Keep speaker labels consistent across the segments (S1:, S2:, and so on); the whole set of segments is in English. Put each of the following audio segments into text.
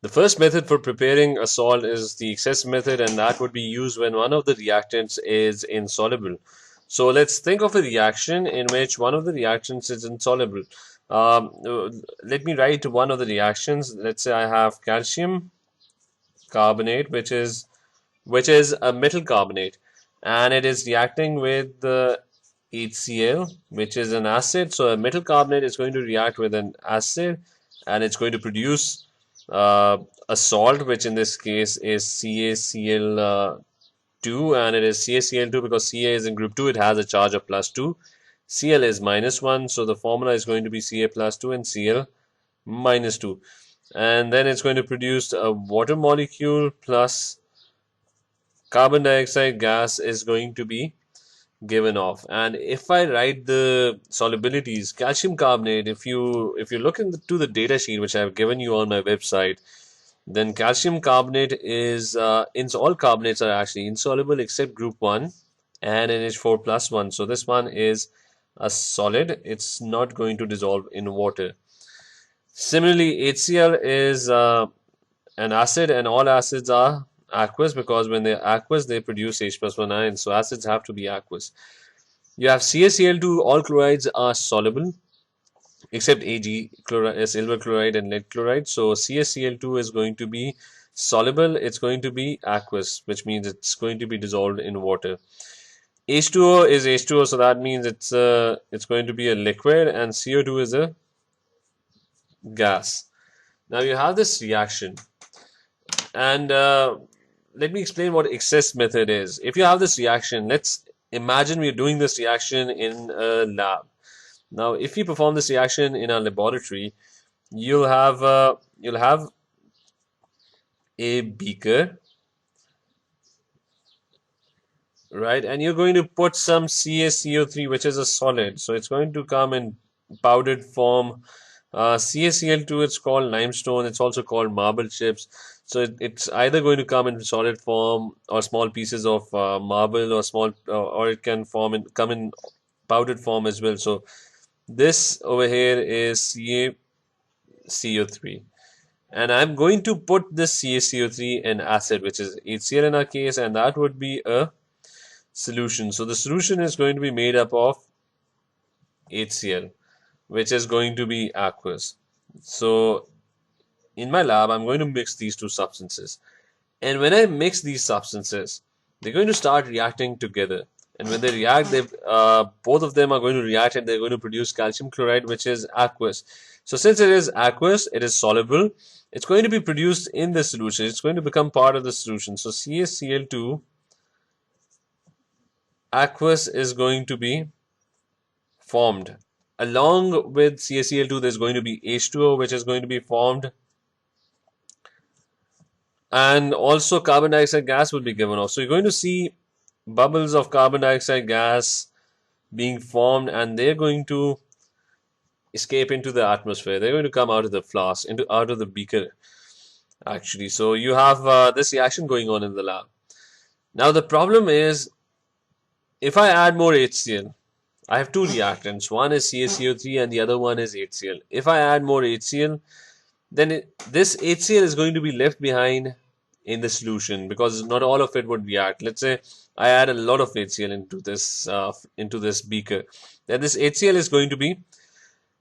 S1: The first method for preparing a salt is the excess method, and that would be used when one of the reactants is insoluble. So let's think of a reaction in which one of the reactants is insoluble. Let me write one of the reactions. Let's say I have calcium carbonate, which is a metal carbonate, and it is reacting with the HCl, which is an acid. So a metal carbonate is going to react with an acid, and it's going to produce uh, a salt, which in this case is CaCl2, and it is CaCl2 because Ca is in group 2, it has a charge of +2. Cl is -1, so the formula is going to be Ca +2 and Cl -2. And then it's going to produce a water molecule plus carbon dioxide gas is going to be given off. And if I write the solubilities, calcium carbonate, if you look into the data sheet which I've given you on my website, then calcium carbonate is all carbonates are actually insoluble except group 1 and NH4 plus 1. So this one is a solid. It's not going to dissolve in water. Similarly, HCl is an acid, and all acids are aqueous because when they're aqueous, they produce H plus 1 ions. So acids have to be aqueous. You have CaCl2, all chlorides are soluble except Ag, silver chloride and lead chloride. So CaCl2 is going to be soluble, it's going to be aqueous, which means it's going to be dissolved in water. H2O is H2O, so that means it's going to be a liquid, and CO2 is a gas. Now you have this reaction, and let me explain what excess method is. If you have this reaction, let's imagine we're doing this reaction in a lab. Now, if you perform this reaction in a laboratory, you'll have a beaker, right? And you're going to put some CaCO3, which is a solid. So it's going to come in powdered form. CaCl2, it's called limestone. It's also called marble chips. So it's either going to come in solid form or small pieces of marble, or it can come in powdered form as well. So this over here is CaCO3. And I'm going to put this CaCO3 in acid, which is HCl in our case, and that would be a solution. So the solution is going to be made up of HCl, which is going to be aqueous. So in my lab, I'm going to mix these two substances. And when I mix these substances, they're going to start reacting together. And when they react, both of them are going to react and they're going to produce calcium chloride, which is aqueous. So since it is aqueous, it is soluble. It's going to be produced in the solution. It's going to become part of the solution. So CaCl2 aqueous is going to be formed. Along with CaCl2, there's going to be H2O, which is going to be formed. And also carbon dioxide gas will be given off. So you're going to see bubbles of carbon dioxide gas being formed, and they're going to escape into the atmosphere. They're going to come out of the flask, out of the beaker, actually. So you have this reaction going on in the lab. Now the problem is, if I add more HCl, I have two reactants. One is CaCO3 and the other one is HCl. If I add more HCl, then this HCl is going to be left behind in the solution because not all of it would react. Let's say I add a lot of HCl into this beaker. Then this HCl is going to be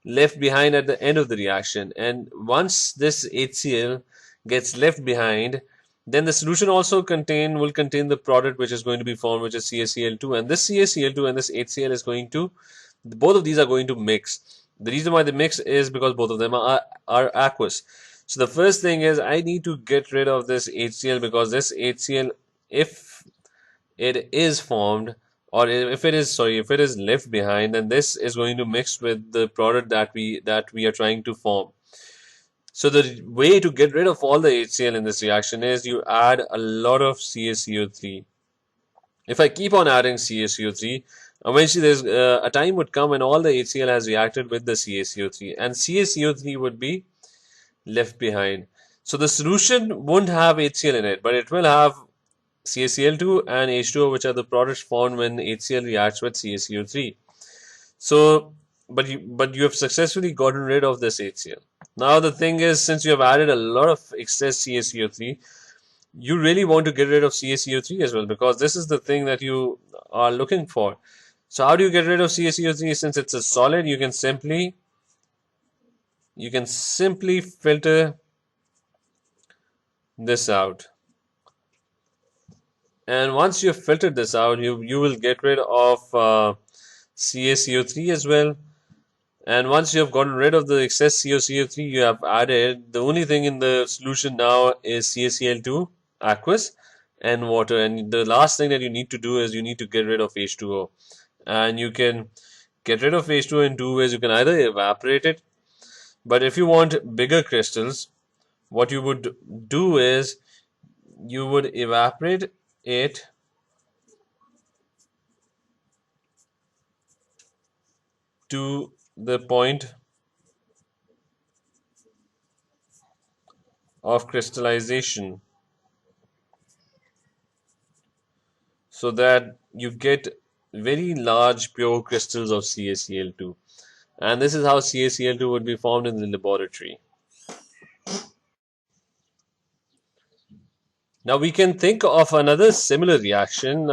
S1: left behind at the end of the reaction. And once this HCl gets left behind, then the solution also will contain the product which is going to be formed, which is CaCl2. And this CaCl2 and this HCl is going to, both of these are going to mix. The reason why they mix is because both of them are aqueous. So the first thing is I need to get rid of this HCl, because this HCl, if it is formed, or if it is left behind, then this is going to mix with the product that we are trying to form. So the way to get rid of all the HCl in this reaction is you add a lot of CaCO3. If I keep on adding CaCO3, eventually there's a time would come when all the HCl has reacted with the CaCO3, and CaCO3 would be left behind. So the solution won't have HCl in it, but it will have CaCl2 and H2O, which are the products formed when HCl reacts with CaCO3. So but you have successfully gotten rid of this HCl. Now the thing is, since you have added a lot of excess CaCO3, you really want to get rid of CaCO3 as well, because this is the thing that you are looking for. So how do you get rid of CaCO3? Since it's a solid, you can simply filter this out. And once you've filtered this out, you will get rid of CaCO3 as well. And once you have gotten rid of the excess CaCO3 you have added, the only thing in the solution now is CaCl2 aqueous and water. And the last thing that you need to do is you need to get rid of H2O. And you can get rid of H2O in two ways. You can either evaporate it, but if you want bigger crystals, what you would do is you would evaporate it to the point of crystallization, so that you get very large pure crystals of CaCl2. And this is how CaCl2 would be formed in the laboratory. Now we can think of another similar reaction,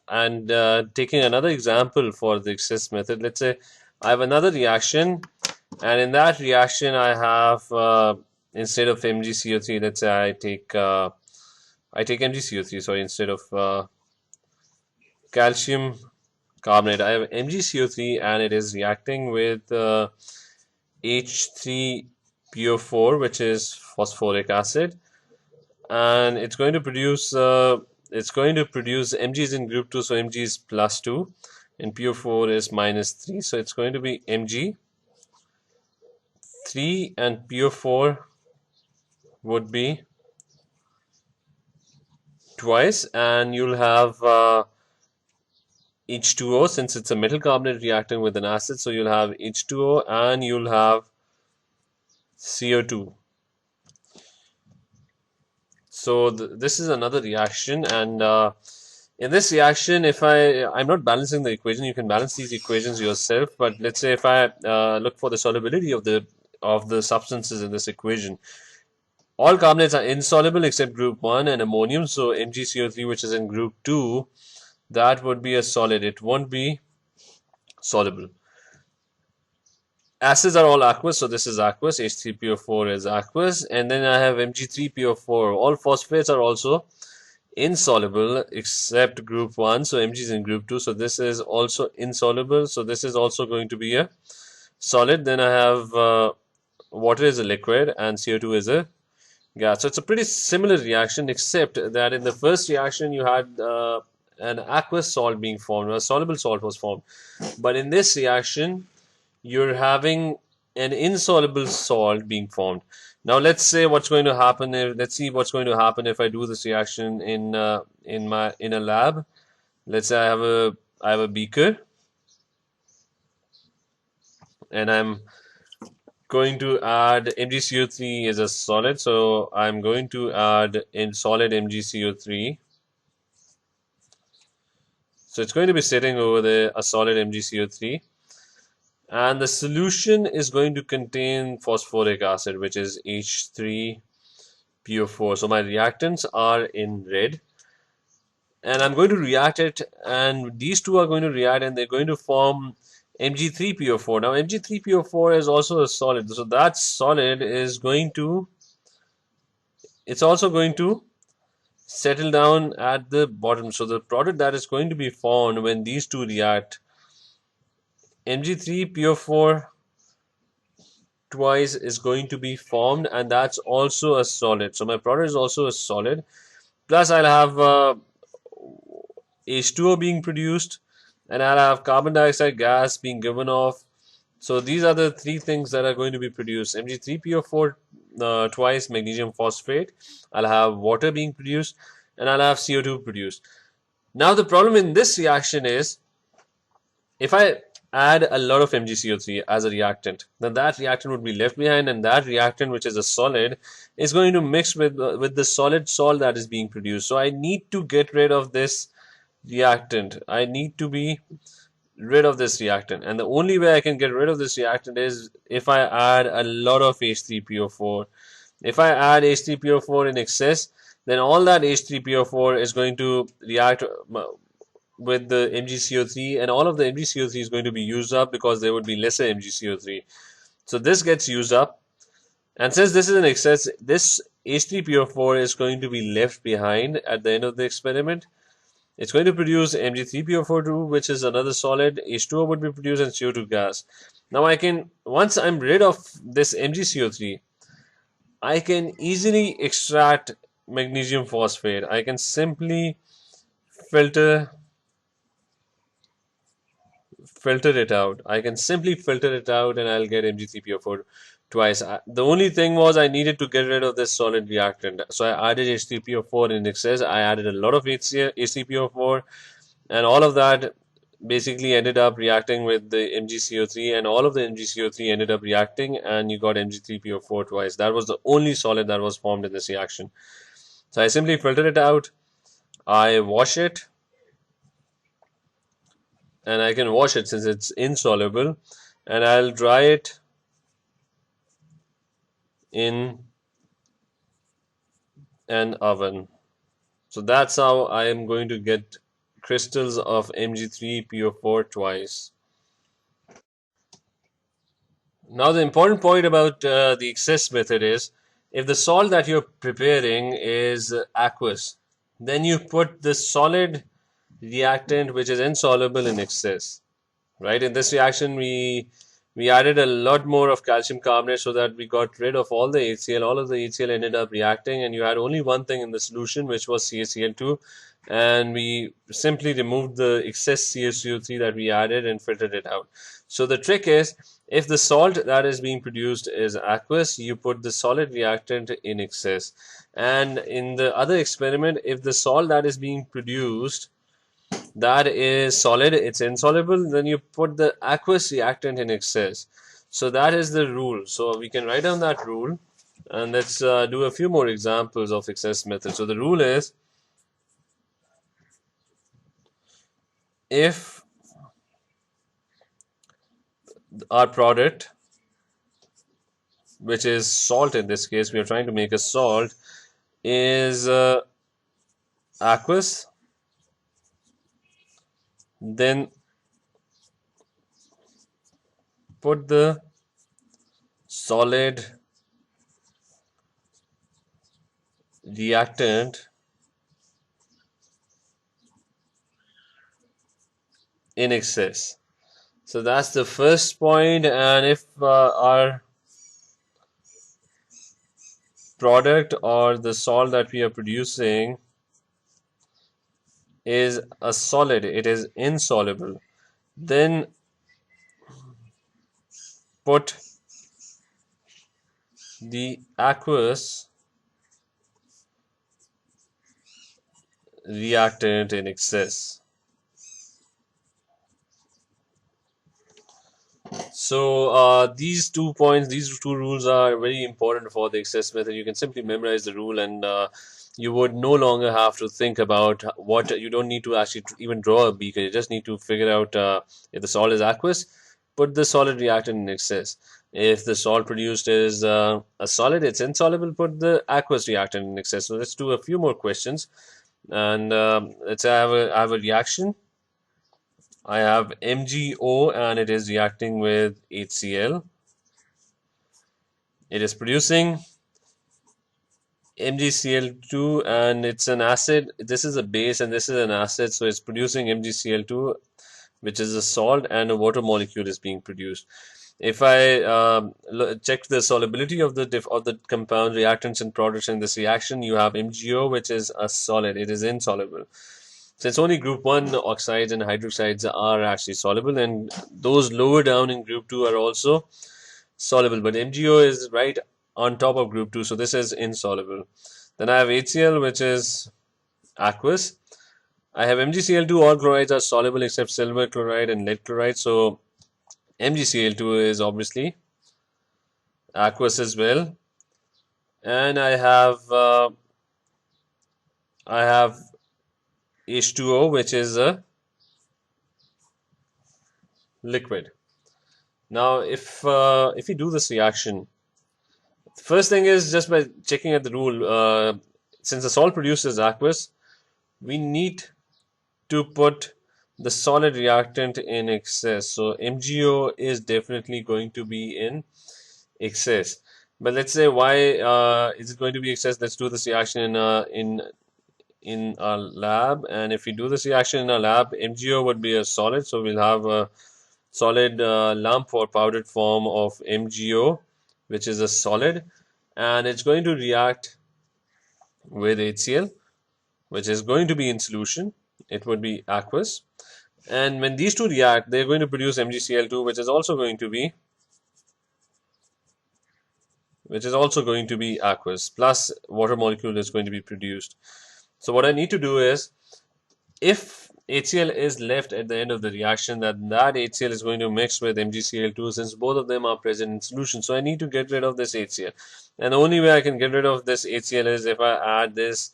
S1: and taking another example for the excess method. Let's say I have another reaction, and in that reaction I have, instead of MgCO3, let's say I take MgCO3, sorry, instead of calcium carbonate, I have MgCO3, and it is reacting with H3PO4, which is phosphoric acid, and it's going to produce Mg is in group 2, so Mg is +2 and PO4 is -3, so it's going to be Mg 3 and PO4 would be twice, and you'll have H2O, since it's a metal carbonate reacting with an acid, so you'll have H2O and you'll have CO2. So this is another reaction, and in this reaction, if I'm not balancing the equation, you can balance these equations yourself. But let's say if I look for the solubility of the substances in this equation, all carbonates are insoluble except group 1 and ammonium. So MgCO3, which is in group 2, that would be a solid. It won't be soluble. Acids are all aqueous, so this is aqueous. H3PO4 is aqueous, and then I have Mg3PO4. All phosphates are also insoluble except group 1, so Mg is in group 2, so this is also insoluble, so this is also going to be a solid. Then I have water is a liquid and CO2 is a gas. So it's a pretty similar reaction, except that in the first reaction you had an aqueous salt being formed, a soluble salt was formed, but in this reaction you're having an insoluble salt being formed. Now let's see what's going to happen if I do this reaction in a lab. Let's say I have a beaker, and I'm going to add MgCO3 is a solid, so I'm going to add in solid MgCO3. So it's going to be sitting over there, a solid MgCO3. And the solution is going to contain phosphoric acid, which is H3PO4. So my reactants are in red, and I'm going to react it, and these two are going to react, and they're going to form Mg3PO4. Now Mg3PO4 is also a solid, so that solid is also going to settle down at the bottom. So the product that is going to be formed when these two react, Mg3PO4 twice is going to be formed, and that's also a solid. So my product is also a solid. Plus I'll have H2O being produced, and I'll have carbon dioxide gas being given off. So these are the three things that are going to be produced. Mg3PO4 twice magnesium phosphate. I'll have water being produced, and I'll have CO2 produced. Now the problem in this reaction is, if I add a lot of MgCO3 as a reactant, then that reactant would be left behind, and that reactant, which is a solid, is going to mix with the solid salt that is being produced. So I need to get rid of this reactant. I need to be rid of this reactant. And the only way I can get rid of this reactant is if I add a lot of H3PO4. If I add H3PO4 in excess, then all that H3PO4 is going to react with the MgCO3, and all of the MgCO3 is going to be used up because there would be lesser MgCO3. So this gets used up, and since this is an excess, this H3PO4 is going to be left behind at the end of the experiment. It's going to produce Mg3PO4 which is another solid. H2O would be produced and CO2 gas. Now I can, once I'm rid of this MgCO3, I can easily extract magnesium phosphate. I can simply filter filter it out. I can simply filter it out and I'll get Mg3PO4 twice. The only thing was I needed to get rid of this solid reactant. So I added H3PO4 in excess. I added a lot of H3PO4, and all of that basically ended up reacting with the MgCO3, and all of the MgCO3 ended up reacting, and you got Mg3PO4 twice. That was the only solid that was formed in this reaction. So I simply filter it out. I wash it, and I can wash it since it's insoluble, and I'll dry it in an oven. So that's how I am going to get crystals of Mg3PO4 twice. Now the important point about the excess method is if the salt that you're preparing is aqueous, then you put the solid reactant which is insoluble in excess. Right? In this reaction, we added a lot more of calcium carbonate so that we got rid of all the HCl. All of the HCl ended up reacting, and you had only one thing in the solution, which was CaCl2, and we simply removed the excess CaCO3 that we added and filtered it out. So the trick is, if the salt that is being produced is aqueous, you put the solid reactant in excess. And in the other experiment, if the salt that is being produced that is solid, it's insoluble, then you put the aqueous reactant in excess. So that is the rule. So we can write down that rule, and let's do a few more examples of excess methods. So the rule is, if our product, which is salt in this case, we are trying to make a salt, is aqueous, then put the solid reactant in excess. So that's the first point. And if our product or the salt that we are producing is a solid, it is insoluble, then put the aqueous reactant in excess. So these 2 points, these two rules are very important for the excess method. You can simply memorize the rule, and you would no longer have to think about what, you don't need to actually even draw a beaker. You just need to figure out if the salt is aqueous, put the solid reactant in excess. If the salt produced is a solid, it's insoluble, put the aqueous reactant in excess. So let's do a few more questions, and let's I have a reaction. I have MgO and it is reacting with HCl. It is producing MgCl2 and it's an acid. This is a base and this is an acid, so it's producing MgCl2, which is a salt, and a water molecule is being produced. If I check the solubility of the compound reactants and products in this reaction, you have MgO, which is a solid. It is insoluble. Since only group 1 oxides and hydroxides are actually soluble, and those lower down in group 2 are also soluble, but MgO is right on top of group 2, so this is insoluble. Then I have HCl, which is aqueous. I have MgCl2, all chlorides are soluble except silver chloride and lead chloride, so MgCl2 is obviously aqueous as well. And I have H2O, which is a liquid. Now, if we do this reaction, the first thing is just by checking at the rule. Since the salt produces aqueous, we need to put the solid reactant in excess. So MgO is definitely going to be in excess. But let's say why is it going to be excess? Let's do this reaction in our lab, and if we do this reaction in our lab, MgO would be a solid, so we'll have a solid lump or powdered form of MgO, which is a solid, and it's going to react with HCl, which is going to be in solution. It would be aqueous, and when these two react, they're going to produce MgCl2, which is also going to be aqueous, plus water molecule is going to be produced. So what I need to do is, if HCl is left at the end of the reaction, that HCl is going to mix with MgCl2, since both of them are present in solution. So I need to get rid of this HCl. And the only way I can get rid of this HCl is if I add this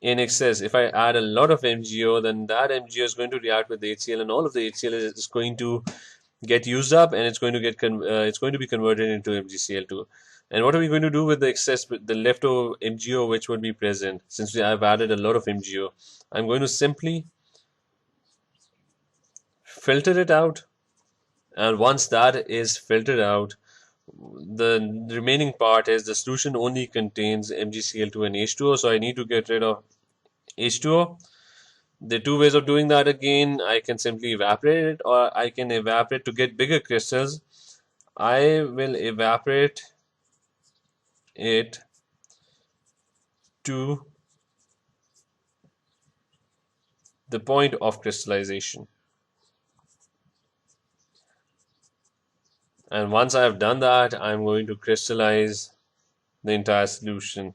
S1: in excess. If I add a lot of MgO, then that MgO is going to react with the HCl, and all of the HCl is going to get used up, and it's going to it's going to be converted into MgCl2. And what are we going to do with the excess, the leftover MgO which would be present? Since I've added a lot of MgO, I'm going to simply filter it out, and once that is filtered out, the remaining part is the solution only contains MgCl2 and H2O, so I need to get rid of H2O. The two ways of doing that, again, I can simply evaporate it, or I can evaporate to get bigger crystals. I will evaporate it to the point of crystallization. And once I have done that, I'm going to crystallize the entire solution.